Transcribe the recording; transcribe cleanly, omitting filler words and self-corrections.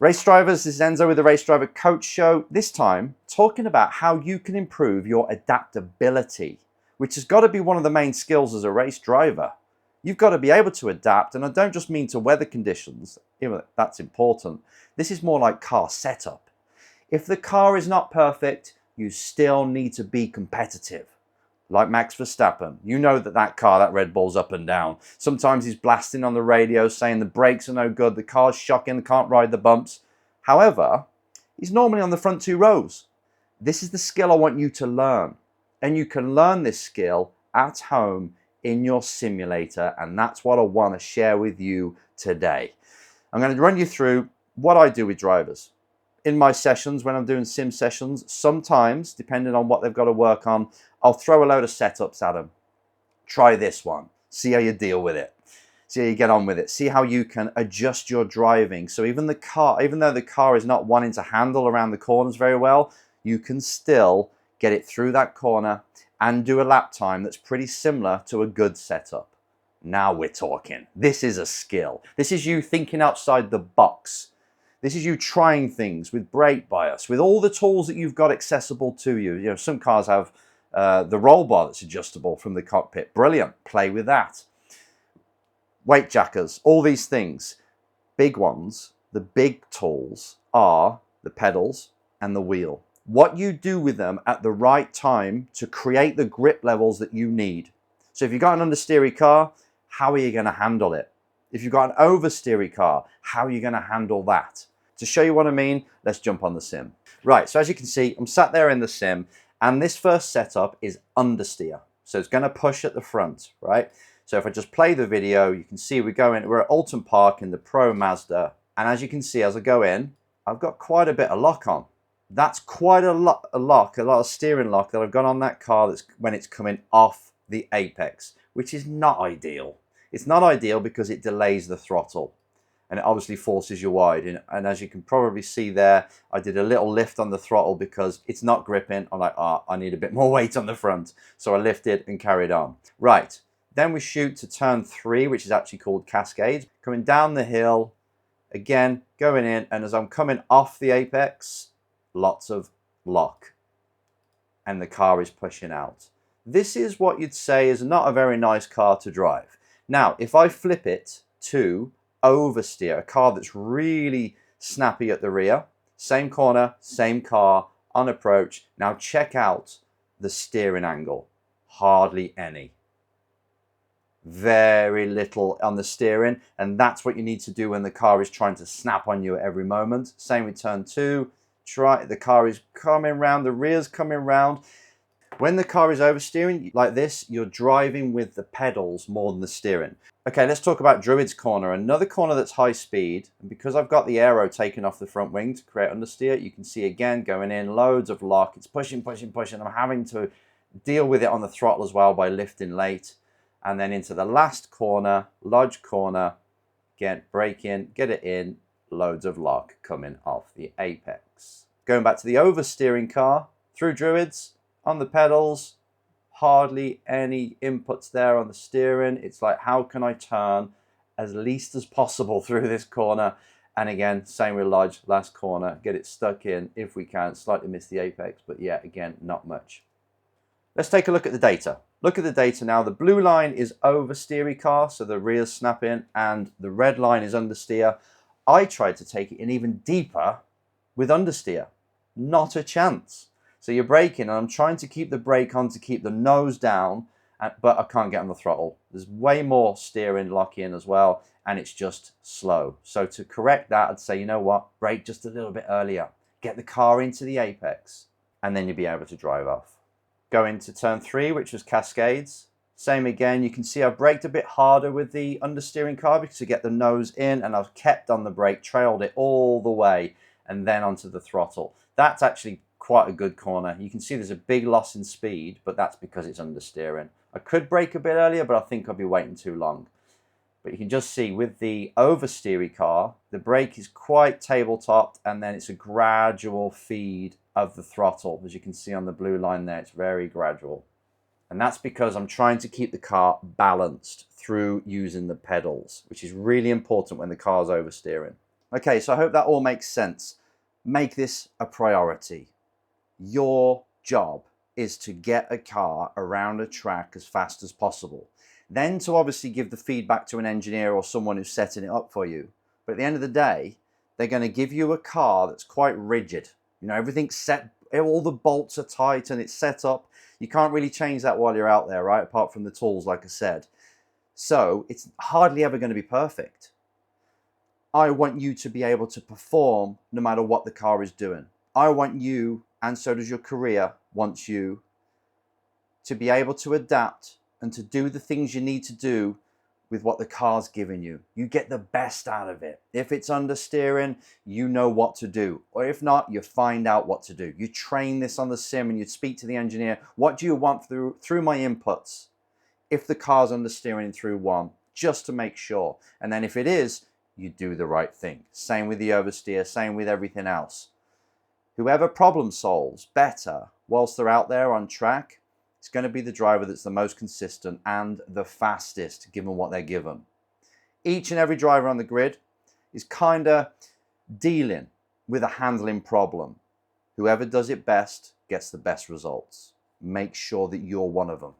Race drivers, this is Enzo with the Race Driver Coach Show. This time, talking about how you can improve your adaptability, which has got to be one of the main skills as a race driver. You've got to be able to adapt, and I don't just mean to weather conditions, even though that's important. This is more like car setup. If the car is not perfect, you still need to be competitive. Like Max Verstappen, you know that car, that Red Bull's up and down. Sometimes he's blasting on the radio saying the brakes are no good, the car's shocking, can't ride the bumps. However, he's normally on the front two rows. This is the skill I want you to learn. And you can learn this skill at home in your simulator, and that's what I want to share with you today. I'm going to run you through what I do with drivers. In my sessions, when I'm doing sim sessions, sometimes, depending on what they've got to work on, I'll throw a load of setups at them. Try this one. See how you deal with it. See how you get on with it. See how you can adjust your driving. So even though the car is not wanting to handle around the corners very well, you can still get it through that corner and do a lap time that's pretty similar to a good setup. Now we're talking. This is a skill. This is you thinking outside the box. This is you trying things with brake bias, with all the tools that you've got accessible to you. You know, some cars have the roll bar that's adjustable from the cockpit. Brilliant. Play with that. Weight jackers, all these things. Big ones, the big tools are the pedals and the wheel. What you do with them at the right time to create the grip levels that you need. So if you've got an understeery car, how are you going to handle it? If you've got an oversteery car, how are you going to handle that? To show you what I mean, let's jump on the sim. Right, so as you can see, I'm sat there in the sim, and this first setup is understeer. So it's going to push at the front, right? So if I just play the video, you can see we're at Alton Park in the Pro Mazda. And as you can see, as I go in, I've got quite a bit of lock on. That's quite a lot of steering lock that I've got on that car when it's coming off the apex, which is not ideal. It's not ideal because it delays the throttle and it obviously forces you wide. And as you can probably see there, I did a little lift on the throttle because it's not gripping. I'm like, I need a bit more weight on the front. So I lifted and carried on. Right, then we shoot to turn 3, which is actually called Cascades. Coming down the hill, again, going in, and as I'm coming off the apex, lots of lock. And the car is pushing out. This is what you'd say is not a very nice car to drive. Now, if I flip it to oversteer, a car that's really snappy at the rear, same corner, same car, on approach. Now check out the steering angle. Hardly any. Very little on the steering, and that's what you need to do when the car is trying to snap on you at every moment. Same with turn 2. The car is coming round, the rear's coming round. When the car is oversteering like this, you're driving with the pedals more than the steering. Okay, let's talk about Druid's Corner, another corner that's high speed. And because I've got the aero taken off the front wing to create understeer, you can see again going in, loads of lock. It's pushing, pushing, pushing. I'm having to deal with it on the throttle as well by lifting late. And then into the last corner, Lodge Corner, again, brake in, get it in, loads of lock coming off the apex. Going back to the oversteering car, through Druids, on the pedals, hardly any inputs there on the steering. It's like, how can I turn as least as possible through this corner? And again, same with Lodge, last corner, get it stuck in if we can, slightly miss the apex, but yeah, again, not much. Let's take a look at the data. Look at the data now. The blue line is oversteery car, so the rear's snap in, and the red line is understeer. I tried to take it in even deeper with understeer. Not a chance. So you're braking, and I'm trying to keep the brake on to keep the nose down, but I can't get on the throttle. There's way more steering lock in as well, and it's just slow. So to correct that, I'd say, you know what, brake just a little bit earlier. Get the car into the apex, and then you'll be able to drive off. Go into turn 3, which was Cascades. Same again, you can see I've braked a bit harder with the understeering car because to get the nose in, and I've kept on the brake, trailed it all the way, and then onto the throttle. That's actually quite a good corner. You can see there's a big loss in speed, but that's because it's understeering. I could brake a bit earlier, but I think I'd be waiting too long. But you can just see with the oversteery car, the brake is quite tabletopped, and then it's a gradual feed of the throttle. As you can see on the blue line there, it's very gradual. And that's because I'm trying to keep the car balanced through using the pedals, which is really important when the car's oversteering. Okay, so I hope that all makes sense. Make this a priority. Your job is to get a car around a track as fast as possible. Then to obviously give the feedback to an engineer or someone who's setting it up for you. But at the end of the day, they're going to give you a car that's quite rigid. You know, everything's set, all the bolts are tight and it's set up. You can't really change that while you're out there, right? Apart from the tools, like I said. So it's hardly ever going to be perfect. I want you to be able to perform no matter what the car is doing. I want you, and so does your career, wants you to be able to adapt and to do the things you need to do with what the car's giving you. You get the best out of it. If it's understeering, you know what to do. Or if not, you find out what to do. You train this on the sim and you speak to the engineer. What do you want through my inputs? If the car's understeering through one, just to make sure. And then if it is, you do the right thing. Same with the oversteer, same with everything else. Whoever problem solves better whilst they're out there on track, it's going to be the driver that's the most consistent and the fastest given what they're given. Each and every driver on the grid is kind of dealing with a handling problem. Whoever does it best gets the best results. Make sure that you're one of them.